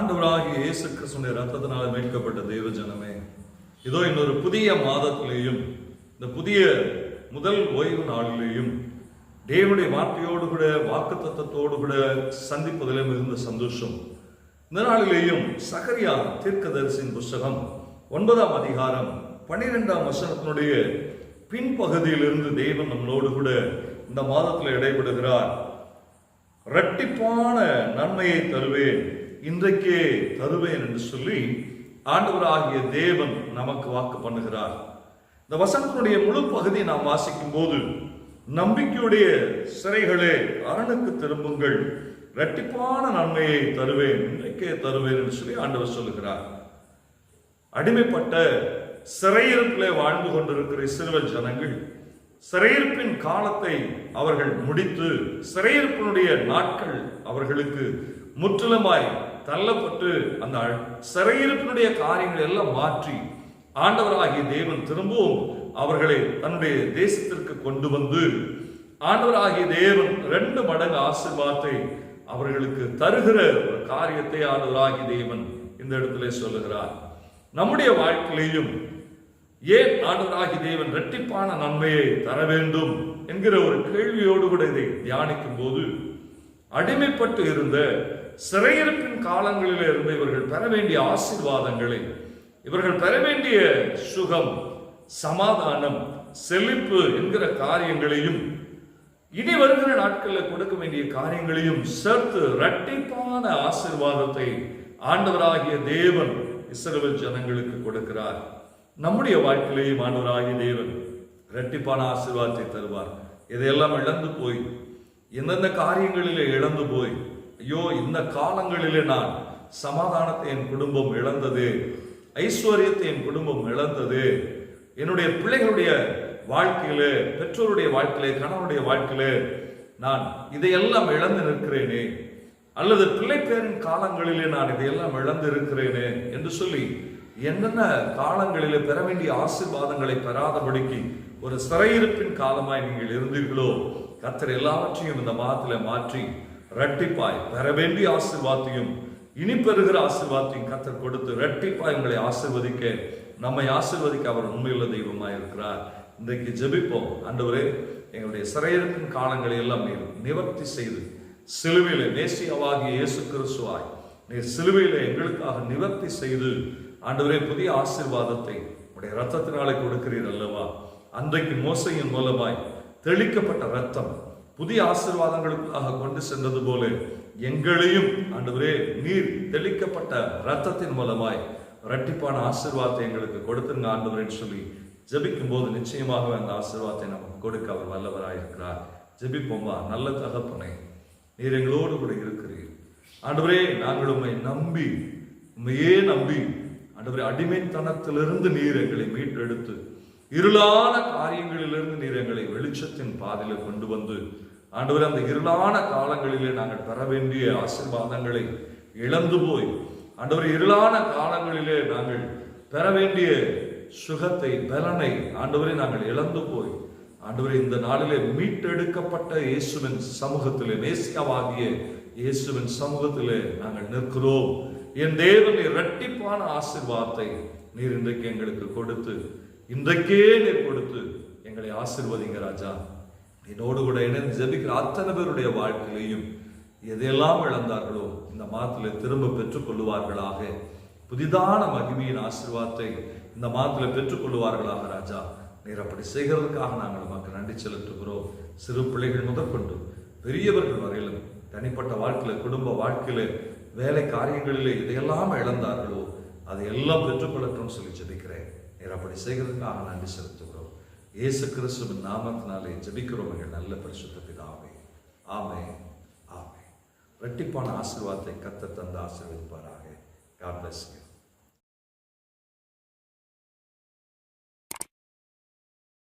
ஆண்டவராகிய இயேசு கிறிஸ்துவின் இரத்தத்தினால மீட்கப்பட்ட தேவ ஜனமே, இதோ இன்னொரு புதிய மாதத்திலேயும் இந்த புதிய முதல் ஓய்வு நாளிலேயும் தேவனுடைய வார்த்தையோடு கூட வாக்குத்தத்தத்தோடு கூட சந்திப்பதிலும் இருந்த சந்தோஷம். இந்த நாளிலேயும் சகரியா தீர்க்கதரிசியின் புஸ்தகம் 9ஆம் அதிகாரம் 12ஆம் வசனத்தினுடைய பின்பகுதியிலிருந்து தேவன் நம்மளோடு கூட இந்த மாதத்தில் இடைபடுகிறார். இரட்டிப்பான நன்மையை தருவேன், இன்றைக்கே தருவேன் என்று சொல்லி ஆண்டவராகிய தேவன் நமக்கு வாக்கு பண்ணுகிறார். இந்த வசனத்தினுடைய முழு பகுதியை நாம் வாசிக்கும் போது, நம்பிக்கையுடைய சிறைகளே அரணுக்கு திரும்புங்கள், இரட்டிப்பான நன்மையை தருவேன், இன்றைக்கே தருவேன் என்று சொல்லி ஆண்டவர் சொல்லுகிறார். அடிமைப்பட்ட சிறையிருப்பிலே வாழ்ந்து கொண்டிருக்கிற இஸ்ரவேல் ஜனங்கள் சிறையிருப்பின் காலத்தை அவர்கள் முடித்து, சிறையிருப்பினுடைய நாட்கள் அவர்களுக்கு முற்றிலுமாய் தள்ளப்பட்டு, அந்த சிறையிருப்பினுடைய காரியங்களை எல்லாம் மாற்றி ஆண்டவராகிய தேவன் திரும்பவும் அவர்களை தன்னுடைய தேசத்திற்கு கொண்டு வந்து, ஆண்டவராகிய தேவன் 2 மடங்கு ஆசீர்வாதத்தை அவர்களுக்கு தருகிற ஒரு காரியத்தை ஆண்டவராகிய தேவன் இந்த இடத்திலே சொல்லுகிறார். நம்முடைய வாழ்க்கையிலையும் ஏன் ஆண்டவராகிய தேவன் இரட்டிப்பான நன்மையை தர வேண்டும் என்கிற ஒரு கேள்வியோடு கூட இதை தியானிக்கும் போது, அடிமைப்பட்டு இருந்த சிறையிருப்பின் காலங்களில் இருந்த இவர்கள் பெற வேண்டிய ஆசீர்வாதங்களை, இவர்கள் பெற வேண்டிய சுகம், சமாதானம், செழிப்பு என்கிற காரியங்களையும், இனி வருகிற நாட்களில் கொடுக்க வேண்டிய காரியங்களையும் சேர்த்து இரட்டிப்பான ஆசீர்வாதத்தை ஆண்டவராகிய தேவன் இஸ்ரவேல் ஜனங்களுக்கு கொடுக்கிறார். நம்முடைய வாழ்க்கையிலேயும் ஆண்டவராகிய தேவன் இரட்டிப்பான ஆசீர்வாதத்தை தருவார். இதையெல்லாம் இழந்து போய், எந்தெந்த காரியங்களிலே இழந்து போய், ஐயோ இந்த காலங்களிலே நான் சமாதானத்தை என் குடும்பம் இழந்தது, ஐஸ்வர்யத்தை என் குடும்பம் இழந்தது, என்னுடைய பிள்ளைகளுடைய வாழ்க்கையிலே, பெற்றோருடைய வாழ்க்கையிலே, கணவனுடைய வாழ்க்கையிலே நான் இதையெல்லாம் இழந்து நிற்கிறேனே, அல்லது பிள்ளை பேரின் காலங்களிலே நான் இதையெல்லாம் இழந்து இருக்கிறேனே என்று சொல்லி என்னென்ன காலங்களிலே பெற வேண்டிய ஆசீர்வாதங்களை பெறாதபடிக்கு ஒரு சிறையிருப்பின் காலமாய் நீங்கள் இருந்தீர்களோ, கர்த்தர் எல்லாவற்றையும் இந்த மாதத்தில் மாற்றி இரட்டிப்பாய் பெற வேண்டிய ஆசீர்வாதத்தையும், இனி பெறுகிற ஆசீர்வாதத்தையும் கர்த்தர் கொடுத்து இரட்டிப்பாய் உங்களை ஆசீர்வதிக்க, நம்மை ஆசீர்வதிக்க அவர் உண்மையுள்ள தெய்வமாய் இருக்கிறார். இன்றைக்கு ஜெபிப்போம். ஆண்டவரே, எங்களுடைய சிறையிருப்பின் காலங்களை எல்லாம் நீர் நிவர்த்தி செய்து, சிலுவையிலே மேசியாவாகிய இயேசு கிறிஸ்துவாய் நீர் சிலுவையிலே எங்களுக்காக நிவர்த்தி செய்து, ஆண்டவரே புதிய ஆசீர்வாதத்தை உடைய இரத்தத்தினாலே கொடுக்கிறீர் அல்லவா? அன்றைக்கு மோசையின் மூலமாய் தெளிக்கப்பட்ட இரத்தம் புதிய ஆசீர்வாதங்களுக்காக கொண்டு சென்றது போல எங்களையும் ஆண்டவரே நீர் தெளிக்கப்பட்ட இரத்தத்தின் மூலமாய் இரட்டிப்பான ஆசீர்வாதத்தை எங்களுக்கு கொடுத்துருங்க ஆண்டவரேன்னு சொல்லி ஜெபிக்கும் போது நிச்சயமாக அந்த ஆசீர்வாதத்தை நமக்கு கொடுக்க அவர் வல்லவராயிருக்கிறார். ஜெபிப்போமா. நல்ல தகப்பனே, நீர் எங்களோடு கூட இருக்கிறீர் ஆண்டவரே. நாங்கள் உம்மை நம்பி, உண்மையே நம்பி ஆண்டவரே, அடிமைத்தனத்திலிருந்து நீர் எங்களை மீட்டெடுத்து, இருளான காரியங்களிலிருந்து நீர் எங்களை வெளிச்சத்தின் பாதையில கொண்டு வந்து, ஆண்டவரே அந்த இருளான காலங்களிலே நாங்கள் பெற வேண்டிய ஆசீர்வாதங்களை இழந்து போய், ஆண்டவரே இருளான காலங்களிலே நாங்கள் பெற வேண்டிய சுகத்தை, பலனை ஆண்டவரே நாங்கள் இழந்து போய், ஆண்டவரே இந்த நாளிலே மீட்டெடுக்கப்பட்ட இயேசுவின் சமூகத்திலே, மேசியாவாகிய இயேசுவின் சமூகத்திலே நாங்கள் நிற்கிறோம். என் தேவன் இரட்டிப்பான ஆசீர்வாதத்தை நீர் இன்றைக்கு எங்களுக்கு கொடுத்து, இன்றைக்கே நீர் கொடுத்து எங்களை ஆசீர்வதிங்க ராஜா. என்னோடு கூட இணைந்து ஜெபிக்கிற அத்தனை பேருடைய வாழ்க்கையிலையும் எதையெல்லாம் இழந்தார்களோ இந்த மாதத்தில் திரும்ப பெற்றுக்கொள்ளுவார்களாக. புதிதான மகிமையின் ஆசீர்வாதத்தை இந்த மாதத்தில் பெற்றுக்கொள்ளுவார்களாக ராஜா. நீர் அப்படி செய்கிறதுக்காக நாங்கள் நமக்கு நன்றி செலுத்துகிறோம். சிறு பிள்ளைகள் முதற்கொண்டு பெரியவர்கள் வரையிலும் தனிப்பட்ட வாழ்க்கையில, குடும்ப வாழ்க்கையில, வேலை காரியங்களிலே இதையெல்லாம் இழந்தார்களோ அதையெல்லாம் பெற்றுக்கொள்ளட்டும் சொல்லி ஜெபிக்கிறேன். நீர் அப்படி செய்கிறதுக்காக நன்றி செலுத்துகிறோம். இயேசு கிறிஸ்துவின் நாமத்தினாலே ஜெபிக்கிறோம் எங்கள் நல்ல பரிசுத்த பிதாவே. ஆமென், ஆமென். இரட்டிப்பான ஆசீர்வாதத்தை கர்த்தர் தந்து ஆசீர்வதிப்பாராக. God bless you.